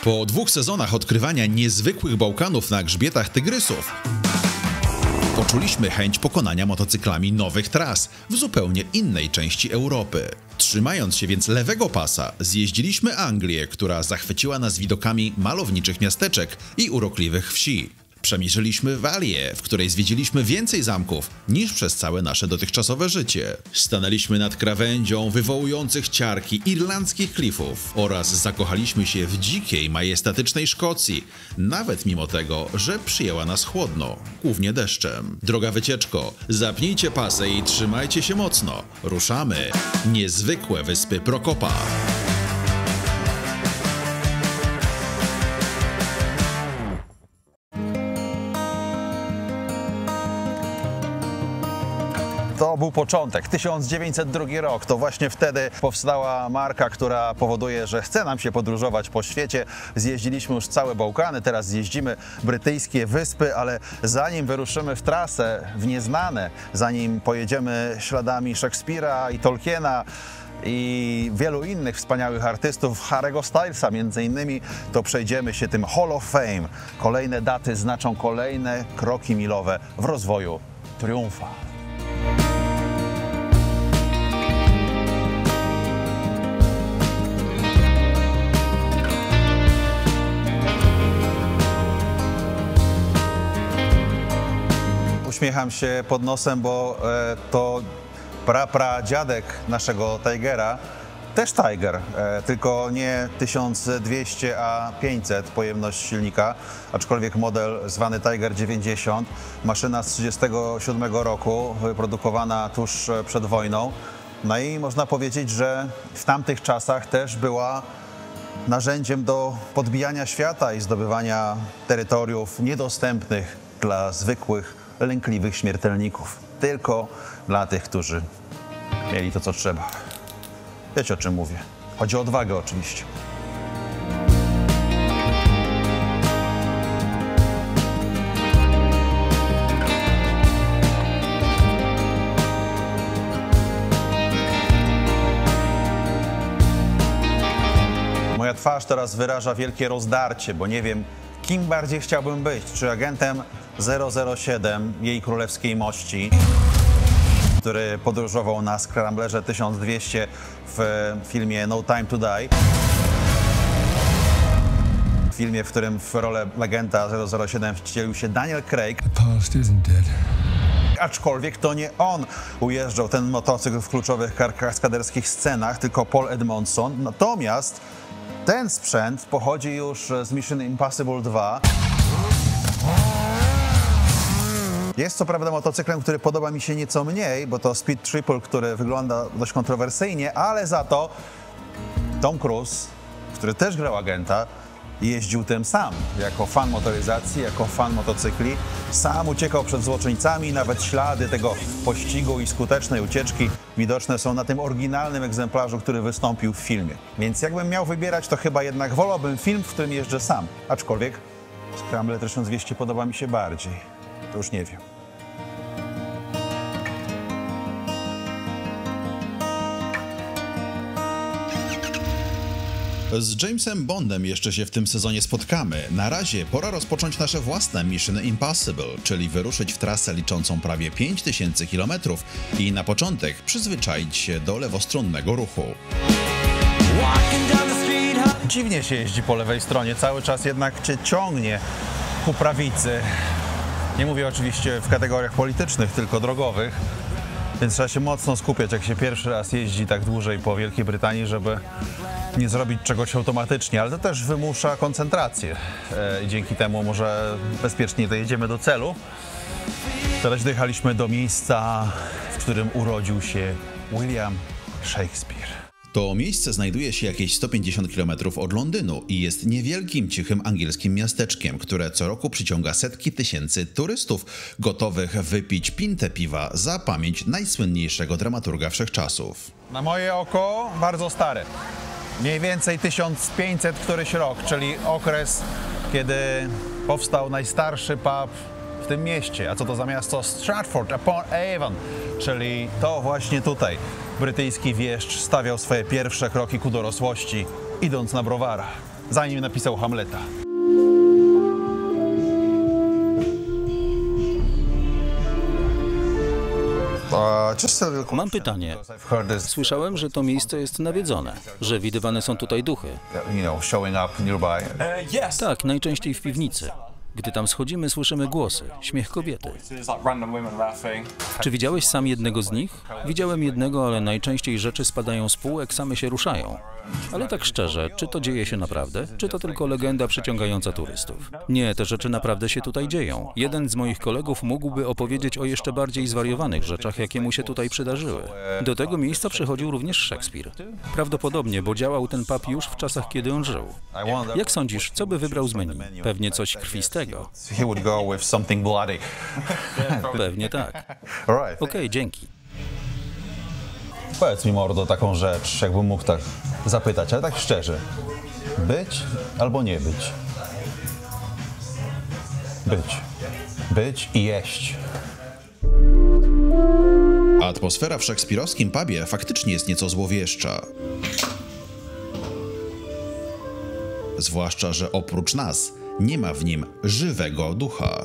Po 2 sezonach odkrywania niezwykłych Bałkanów na grzbietach tygrysów poczuliśmy chęć pokonania motocyklami nowych tras w zupełnie innej części Europy. Trzymając się więc lewego pasa, zjeździliśmy Anglię, która zachwyciła nas widokami malowniczych miasteczek i urokliwych wsi. Przemierzyliśmy Walię, w której zwiedziliśmy więcej zamków niż przez całe nasze dotychczasowe życie. Stanęliśmy nad krawędzią wywołujących ciarki irlandzkich klifów oraz zakochaliśmy się w dzikiej, majestatycznej Szkocji, nawet mimo tego, że przyjęła nas chłodno, głównie deszczem. Droga wycieczko, zapnijcie pasy i trzymajcie się mocno. Ruszamy! Niezwykłe wyspy Prokopa. To był początek, 1902 rok. To właśnie wtedy powstała marka, która powoduje, że chce nam się podróżować po świecie. Zjeździliśmy już całe Bałkany, teraz zjeździmy brytyjskie wyspy, ale zanim wyruszymy w trasę, w nieznane, zanim pojedziemy śladami Szekspira i Tolkiena i wielu innych wspaniałych artystów, Harry'ego Stylesa między innymi, to przejdziemy się tym Hall of Fame. Kolejne daty znaczą kolejne kroki milowe w rozwoju triumfa. Uśmiecham się pod nosem, bo to pradziadek naszego Tigera, też Tiger, tylko nie 1200, a 500 pojemność silnika, aczkolwiek model zwany Tiger 90, maszyna z 1937 roku, wyprodukowana tuż przed wojną. No i można powiedzieć, że w tamtych czasach też była narzędziem do podbijania świata i zdobywania terytoriów niedostępnych dla zwykłych, lękliwych śmiertelników. Tylko dla tych, którzy mieli to, co trzeba. Wiecie, o czym mówię. Chodzi o odwagę oczywiście. Moja twarz teraz wyraża wielkie rozdarcie, bo nie wiem, kim bardziej chciałbym być. Czy agentem 007 Jej Królewskiej Mości, który podróżował na Scramblerze 1200 w filmie No Time to Die. W filmie, w którym w rolę agenta 007 wcielił się Daniel Craig. Aczkolwiek to nie on ujeżdżał ten motocykl w kluczowych kaskaderskich scenach, tylko Paul Edmondson. Natomiast ten sprzęt pochodzi już z Mission Impossible 2. Jest co prawda motocyklem, który podoba mi się nieco mniej, bo to Speed Triple, który wygląda dość kontrowersyjnie, ale za to Tom Cruise, który też grał agenta, jeździł tym sam, jako fan motoryzacji, jako fan motocykli. Sam uciekał przed złoczyńcami, nawet ślady tego pościgu i skutecznej ucieczki widoczne są na tym oryginalnym egzemplarzu, który wystąpił w filmie. Więc jakbym miał wybierać, to chyba jednak wolałbym film, w którym jeżdżę sam. Aczkolwiek Scrambler 1200 podoba mi się bardziej. To już nie wiem. Z Jamesem Bondem jeszcze się w tym sezonie spotkamy. Na razie pora rozpocząć nasze własne Mission Impossible, czyli wyruszyć w trasę liczącą prawie 5000 km i na początek przyzwyczaić się do lewostronnego ruchu. Dziwnie się jeździ po lewej stronie, cały czas jednak cię ciągnie ku prawicy. Nie mówię oczywiście w kategoriach politycznych, tylko drogowych, więc trzeba się mocno skupiać, jak się pierwszy raz jeździ tak dłużej po Wielkiej Brytanii, żeby nie zrobić czegoś automatycznie, ale to też wymusza koncentrację i dzięki temu może bezpiecznie dojedziemy do celu. Teraz dojechaliśmy do miejsca, w którym urodził się William Shakespeare. To miejsce znajduje się jakieś 150 km od Londynu i jest niewielkim, cichym angielskim miasteczkiem, które co roku przyciąga setki tysięcy turystów gotowych wypić pintę piwa za pamięć najsłynniejszego dramaturga wszechczasów. Na moje oko bardzo stare. Mniej więcej 1500 któryś rok, czyli okres, kiedy powstał najstarszy pub w tym mieście. A co to za miasto? Stratford-upon-Avon, czyli to właśnie tutaj brytyjski wieszcz stawiał swoje pierwsze kroki ku dorosłości, idąc na browara. zanim napisał Hamleta. Mam pytanie. Słyszałem, że to miejsce jest nawiedzone, że widywane są tutaj duchy. Tak, najczęściej w piwnicy. Gdy tam schodzimy, słyszymy głosy, śmiech kobiety. Czy widziałeś sam jednego z nich? Widziałem jednego, ale najczęściej rzeczy spadają z półek, same się ruszają. Ale tak szczerze, czy to dzieje się naprawdę? Czy to tylko legenda przyciągająca turystów? Nie, te rzeczy naprawdę się tutaj dzieją. Jeden z moich kolegów mógłby opowiedzieć o jeszcze bardziej zwariowanych rzeczach, jakie mu się tutaj przydarzyły. Do tego miejsca przychodził również Szekspir. Prawdopodobnie, bo działał ten pub już w czasach, kiedy on żył. Jak sądzisz, co by wybrał z menu? Pewnie coś krwistego. Pewnie tak. Okej, dzięki. Powiedz mi, mordo, taką rzecz, jakbym mógł tak zapytać, ale tak szczerze. Być albo nie być? Być. Być i jeść. Atmosfera w szekspirowskim pubie faktycznie jest nieco złowieszcza. Zwłaszcza, że oprócz nas nie ma w nim żywego ducha.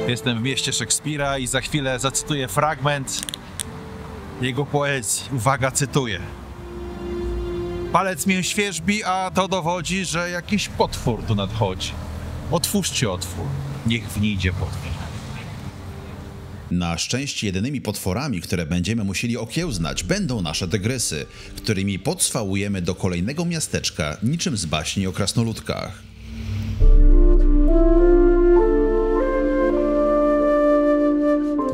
Jestem w mieście Szekspira i za chwilę zacytuję fragment jego poezji. Uwaga, cytuję. Palec mię świerzbi, a to dowodzi, że jakiś potwór tu nadchodzi. Otwórzcie otwór, niech wnijdzie potwór. Na szczęście jedynymi potworami, które będziemy musieli okiełznać, będą nasze tygrysy, którymi podswałujemy do kolejnego miasteczka, niczym z baśni o krasnoludkach.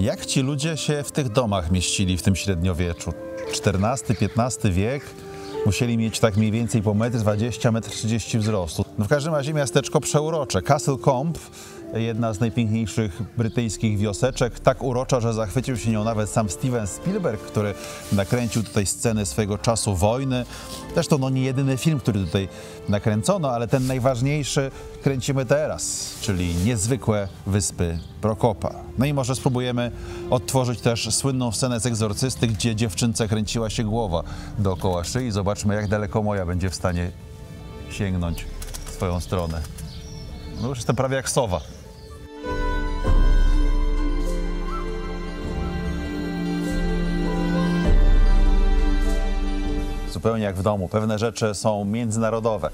Jak ci ludzie się w tych domach mieścili w tym średniowieczu? XIV-XV wiek musieli mieć tak mniej więcej po 1,20 m, 1,30 m wzrostu. No w każdym razie miasteczko przeurocze. Castle Combe, jedna z najpiękniejszych brytyjskich wioseczek, tak urocza, że zachwycił się nią nawet sam Steven Spielberg, który nakręcił tutaj sceny swojego czasu wojny. Zresztą no nie jedyny film, który tutaj nakręcono, ale ten najważniejszy kręcimy teraz, czyli Niezwykłe Wyspy Prokopa. No i może spróbujemy odtworzyć też słynną scenę z Egzorcysty, gdzie dziewczynce kręciła się głowa dookoła szyi. Zobaczmy, jak daleko moja będzie w stanie sięgnąć w swoją stronę. No już jestem prawie jak sowa. Zupełnie jak w domu. Pewne rzeczy są międzynarodowe.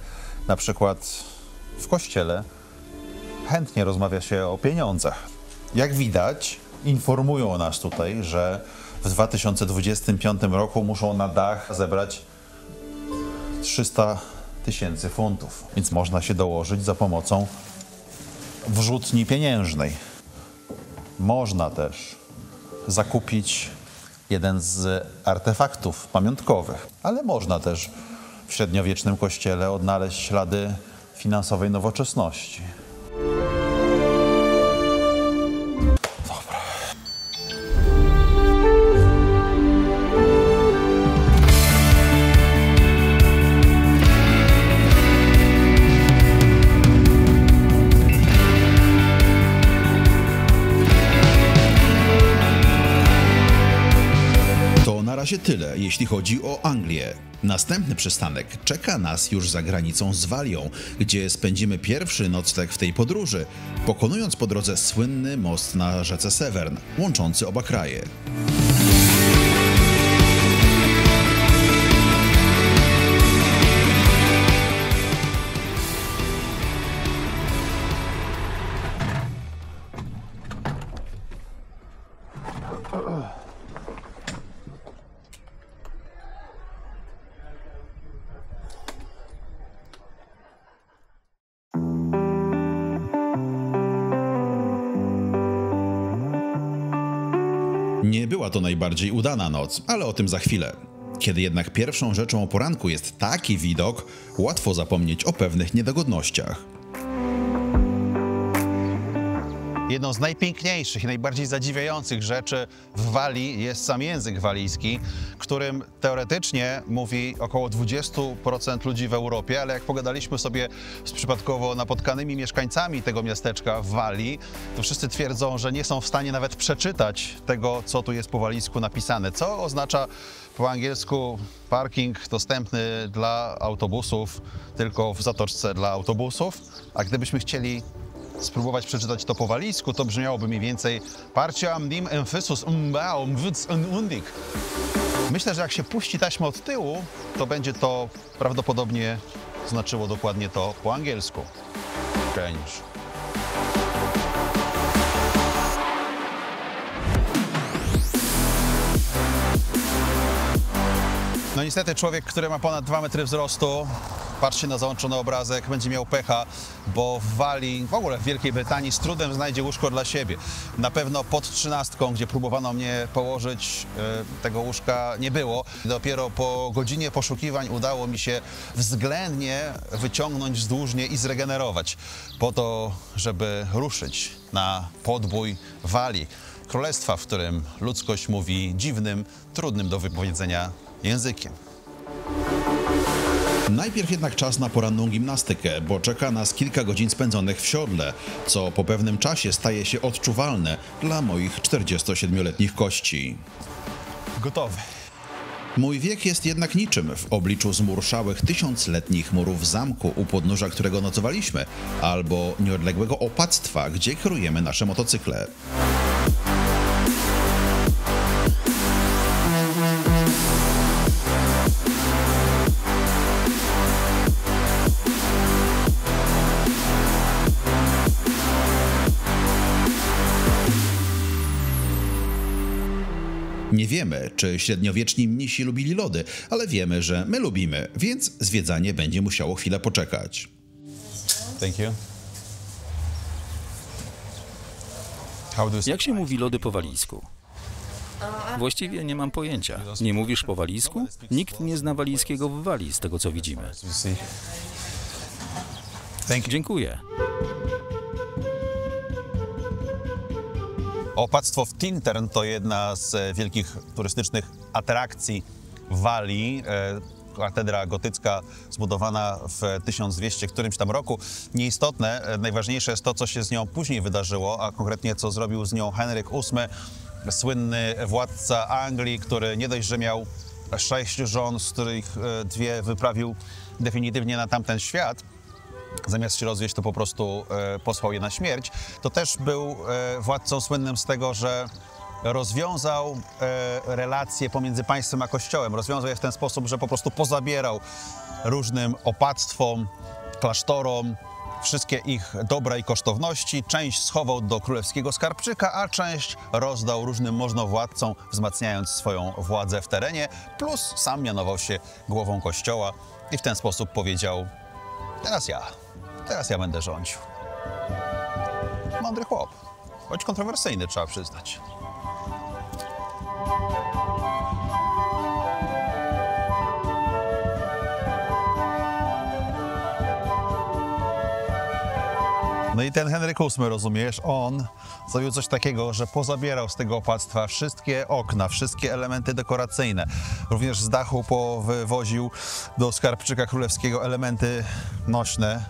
Na przykład w kościele chętnie rozmawia się o pieniądzach. Jak widać, informują nas tutaj, że w 2025 roku muszą na dach zebrać 300 000 funtów. Więc można się dołożyć za pomocą wrzutni pieniężnej. Można też zakupić jeden z artefaktów pamiątkowych, ale można też w średniowiecznym kościele odnaleźć ślady finansowej nowoczesności. Na razie tyle, jeśli chodzi o Anglię. Następny przystanek czeka nas już za granicą z Walią, gdzie spędzimy pierwszy nocleg w tej podróży, pokonując po drodze słynny most na rzece Severn, łączący oba kraje. Nie była to najbardziej udana noc, ale o tym za chwilę. Kiedy jednak pierwszą rzeczą o poranku jest taki widok, łatwo zapomnieć o pewnych niedogodnościach. Jedną z najpiękniejszych i najbardziej zadziwiających rzeczy w Walii jest sam język walijski, którym teoretycznie mówi około 20% ludzi w Europie, ale jak pogadaliśmy sobie z przypadkowo napotkanymi mieszkańcami tego miasteczka w Walii, to wszyscy twierdzą, że nie są w stanie nawet przeczytać tego, co tu jest po walijsku napisane, co oznacza po angielsku parking dostępny dla autobusów tylko w zatoczce dla autobusów, a gdybyśmy chcieli spróbować przeczytać to po walijsku, to brzmiałoby mniej więcej Parciam dim emphasis undik. Myślę, że jak się puści taśmę od tyłu, to będzie to prawdopodobnie znaczyło dokładnie to po angielsku. Kręć. No niestety człowiek, który ma ponad 2 metry wzrostu, patrzcie na załączony obrazek, będzie miał pecha, bo w Walii, w ogóle w Wielkiej Brytanii z trudem znajdzie łóżko dla siebie. Na pewno pod 13, gdzie próbowano mnie położyć, tego łóżka nie było. Dopiero po godzinie poszukiwań udało mi się względnie wyciągnąć wzdłużnie i zregenerować, po to, żeby ruszyć na podbój Walii. Królestwa, w którym ludzkość mówi dziwnym, trudnym do wypowiedzenia językiem. Najpierw jednak czas na poranną gimnastykę, bo czeka nas kilka godzin spędzonych w siodle, co po pewnym czasie staje się odczuwalne dla moich 47-letnich kości. Gotowy. Mój wiek jest jednak niczym w obliczu zmurszałych 1000-letnich murów zamku, u podnóża którego nocowaliśmy, albo nieodległego opactwa, gdzie kierujemy nasze motocykle. Nie wiemy, czy średniowieczni mnisi lubili lody, ale wiemy, że my lubimy, więc zwiedzanie będzie musiało chwilę poczekać. Thank you. Jak się mówi lody po walijsku? Właściwie nie mam pojęcia. Nie mówisz po walijsku? Nikt nie zna walijskiego w Walii, z tego co widzimy. Dziękuję. Opactwo w Tintern to jedna z wielkich turystycznych atrakcji w Walii. Katedra gotycka zbudowana w 1200 którymś tam roku. Nieistotne, najważniejsze jest to, co się z nią później wydarzyło, a konkretnie co zrobił z nią Henryk VIII, słynny władca Anglii, który nie dość, że miał 6 żon, z których 2 wyprawił definitywnie na tamten świat, zamiast się rozwieść, to po prostu posłał je na śmierć. To też był władcą słynnym z tego, że rozwiązał relacje pomiędzy państwem a kościołem. Rozwiązał je w ten sposób, że po prostu pozabierał różnym opactwom, klasztorom wszystkie ich dobra i kosztowności. Część schował do królewskiego skarbczyka, a część rozdał różnym możnowładcom, wzmacniając swoją władzę w terenie. Plus sam mianował się głową kościoła i w ten sposób powiedział: Teraz ja będę rządził. Mądry chłop, choć kontrowersyjny, trzeba przyznać. No i ten Henryk VIII, rozumiesz, on zrobił coś takiego, że pozabierał z tego opactwa wszystkie okna, wszystkie elementy dekoracyjne. Również z dachu powywoził do skarbczyka królewskiego elementy nośne.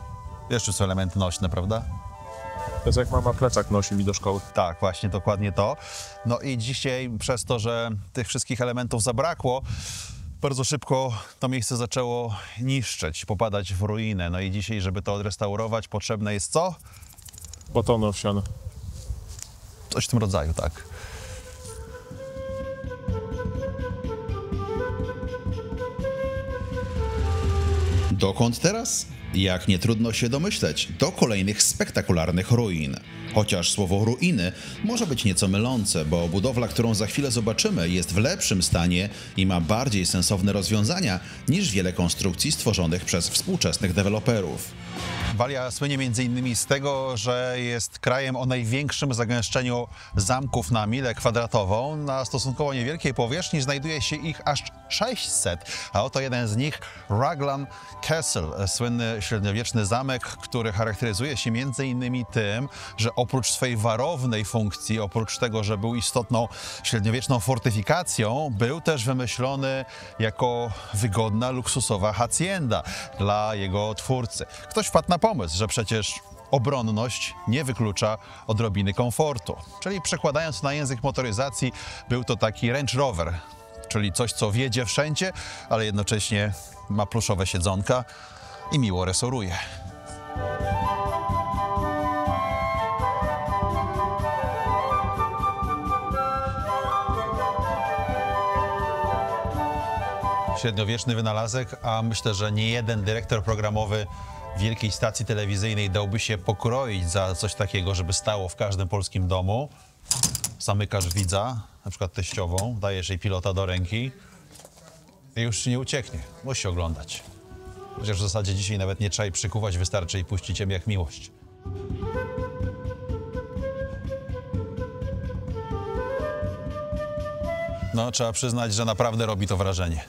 Wiesz, czy są elementy nośne, prawda? To jest jak mama plecak nosi mi do szkoły. Tak, właśnie, dokładnie to. No i dzisiaj przez to, że tych wszystkich elementów zabrakło, bardzo szybko to miejsce zaczęło niszczeć, popadać w ruinę. No i dzisiaj, żeby to odrestaurować, potrzebne jest co? Batony owsiane. Coś w tym rodzaju, tak. Dokąd teraz? Jak nie trudno się domyśleć, do kolejnych spektakularnych ruin. Chociaż słowo ruiny może być nieco mylące, bo budowla, którą za chwilę zobaczymy, jest w lepszym stanie i ma bardziej sensowne rozwiązania niż wiele konstrukcji stworzonych przez współczesnych deweloperów. Walia słynie m.in. z tego, że jest krajem o największym zagęszczeniu zamków na milę kwadratową. Na stosunkowo niewielkiej powierzchni znajduje się ich aż 600. A oto jeden z nich, Raglan Castle, słynny średniowieczny zamek, który charakteryzuje się m.in. tym, że oprócz swojej warownej funkcji, oprócz tego, że był istotną średniowieczną fortyfikacją, był też wymyślony jako wygodna, luksusowa hacienda dla jego twórcy. Ktoś wpadł na pomysł, że przecież obronność nie wyklucza odrobiny komfortu. Czyli przekładając na język motoryzacji, był to taki Range Rover, czyli coś, co wjedzie wszędzie, ale jednocześnie ma pluszowe siedzonka i miło resoruje. Średniowieczny wynalazek, a myślę, że nie jeden dyrektor programowy wielkiej stacji telewizyjnej dałby się pokroić za coś takiego, żeby stało w każdym polskim domu. Zamykasz widza, na przykład teściową, dajesz jej pilota do ręki i już ci nie ucieknie. Musi oglądać. Chociaż w zasadzie dzisiaj nawet nie trzeba jej przykuwać, wystarczy jej puścić jem jak miłość. No, trzeba przyznać, że naprawdę robi to wrażenie.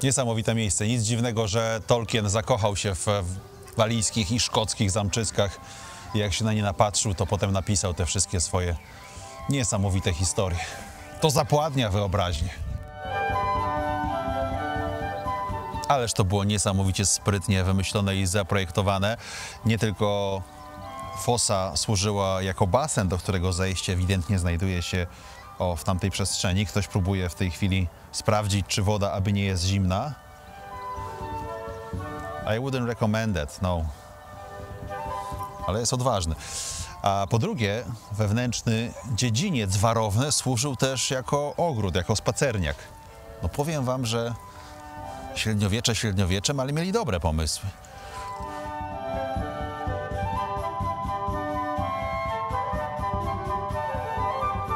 Niesamowite miejsce. Nic dziwnego, że Tolkien zakochał się w walijskich i szkockich zamczyskach i jak się na nie napatrzył, to potem napisał te wszystkie swoje niesamowite historie. To zapładnia wyobraźnię. Ależ to było niesamowicie sprytnie wymyślone i zaprojektowane. Nie tylko fosa służyła jako basen, do którego zejście ewidentnie znajduje się w tamtej przestrzeni. Ktoś próbuje w tej chwili sprawdzić, czy woda aby nie jest zimna. I wouldn't recommend it, no. Ale jest odważny. A po drugie, wewnętrzny dziedziniec warowny służył też jako ogród, jako spacerniak. No powiem wam, że średniowiecze średniowieczem, ale mieli dobre pomysły.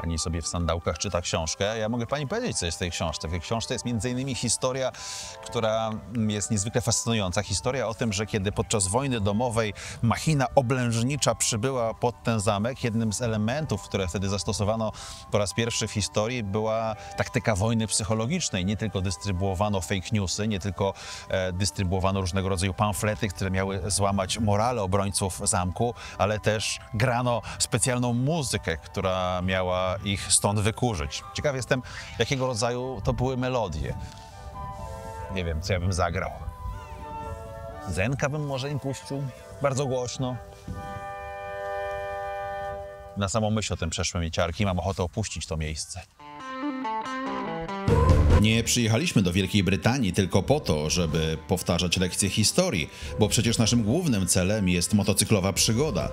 Pani sobie w sandałkach czyta książkę. Ja mogę pani powiedzieć, co jest w tej książce. W tej książce jest m.in. historia, która jest niezwykle fascynująca. Historia o tym, że kiedy podczas wojny domowej machina oblężnicza przybyła pod ten zamek, jednym z elementów, które wtedy zastosowano po raz pierwszy w historii, była taktyka wojny psychologicznej. Nie tylko dystrybuowano fake newsy, nie tylko dystrybuowano różnego rodzaju pamflety, które miały złamać morale obrońców zamku, ale też grano specjalną muzykę, która miała ich stąd wykurzyć. Ciekaw jestem, jakiego rodzaju to były melodie. Nie wiem, co ja bym zagrał. Zenka bym może im puścił, bardzo głośno. Na samą myśl o tym przeszły mnie ciarki, mam ochotę opuścić to miejsce. Nie przyjechaliśmy do Wielkiej Brytanii tylko po to, żeby powtarzać lekcje historii, bo przecież naszym głównym celem jest motocyklowa przygoda.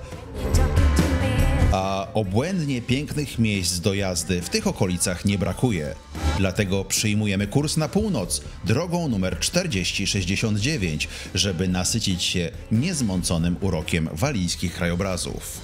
A obłędnie pięknych miejsc do jazdy w tych okolicach nie brakuje. Dlatego przyjmujemy kurs na północ, drogą numer 4069, żeby nasycić się niezmąconym urokiem walijskich krajobrazów.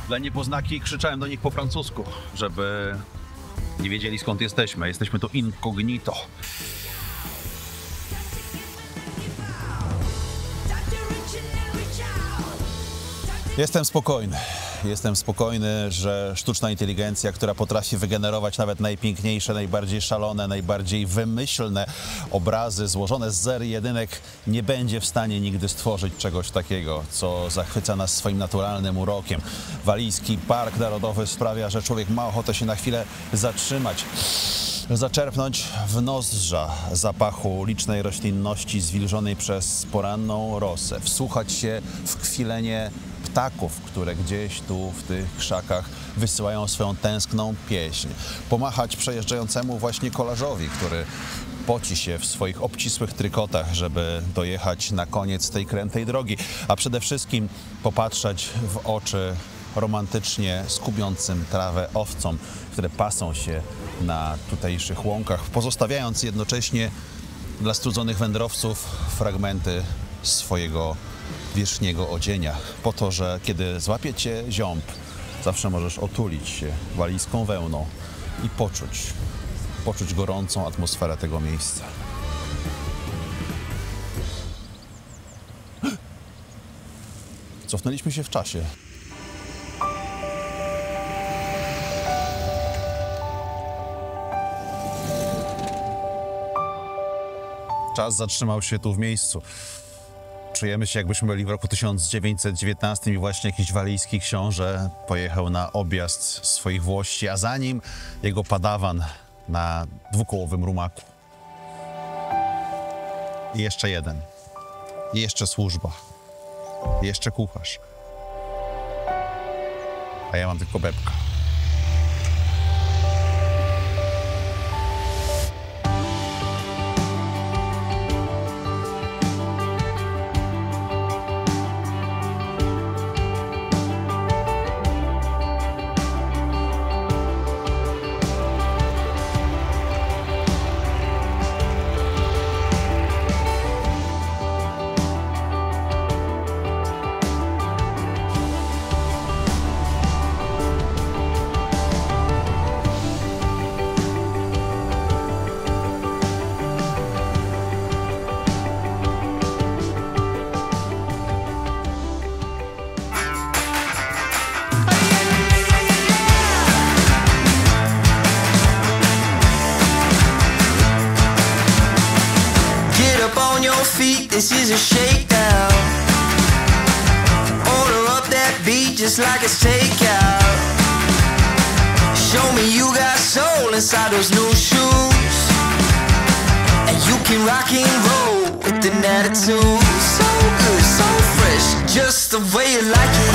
Dla niepoznaki krzyczałem do nich po francusku, żeby nie wiedzieli, skąd jesteśmy. Jesteśmy tu incognito. Jestem spokojny. Jestem spokojny, że sztuczna inteligencja, która potrafi wygenerować nawet najpiękniejsze, najbardziej szalone, najbardziej wymyślne obrazy złożone z zer i jedynek, nie będzie w stanie nigdy stworzyć czegoś takiego, co zachwyca nas swoim naturalnym urokiem. Walijski Park Narodowy sprawia, że człowiek ma ochotę się na chwilę zatrzymać, zaczerpnąć w nozdrza zapachu licznej roślinności zwilżonej przez poranną rosę, wsłuchać się w kwilenie ptaków, które gdzieś tu w tych krzakach wysyłają swoją tęskną pieśń. Pomachać przejeżdżającemu właśnie kolarzowi, który poci się w swoich obcisłych trykotach, żeby dojechać na koniec tej krętej drogi, a przede wszystkim popatrzeć w oczy romantycznie skubiącym trawę owcom, które pasą się na tutejszych łąkach, pozostawiając jednocześnie dla strudzonych wędrowców fragmenty swojego wierzchniego odzienia, po to, że kiedy złapiecie ziąb, zawsze możesz otulić się walijską wełną i poczuć gorącą atmosferę tego miejsca. Cofnęliśmy się w czasie. Czas zatrzymał się tu w miejscu. Czujemy się, jakbyśmy byli w roku 1919 i właśnie jakiś walijski książę pojechał na objazd swoich włości, a za nim jego padawan na dwukołowym rumaku. I jeszcze jeden. I jeszcze służba. I jeszcze kucharz. A ja mam tylko bebka. This is a shakedown. Order up that beat just like it's takeout. Show me you got soul inside those new shoes, and you can rock and roll with an attitude. So good, so fresh, just the way you like it.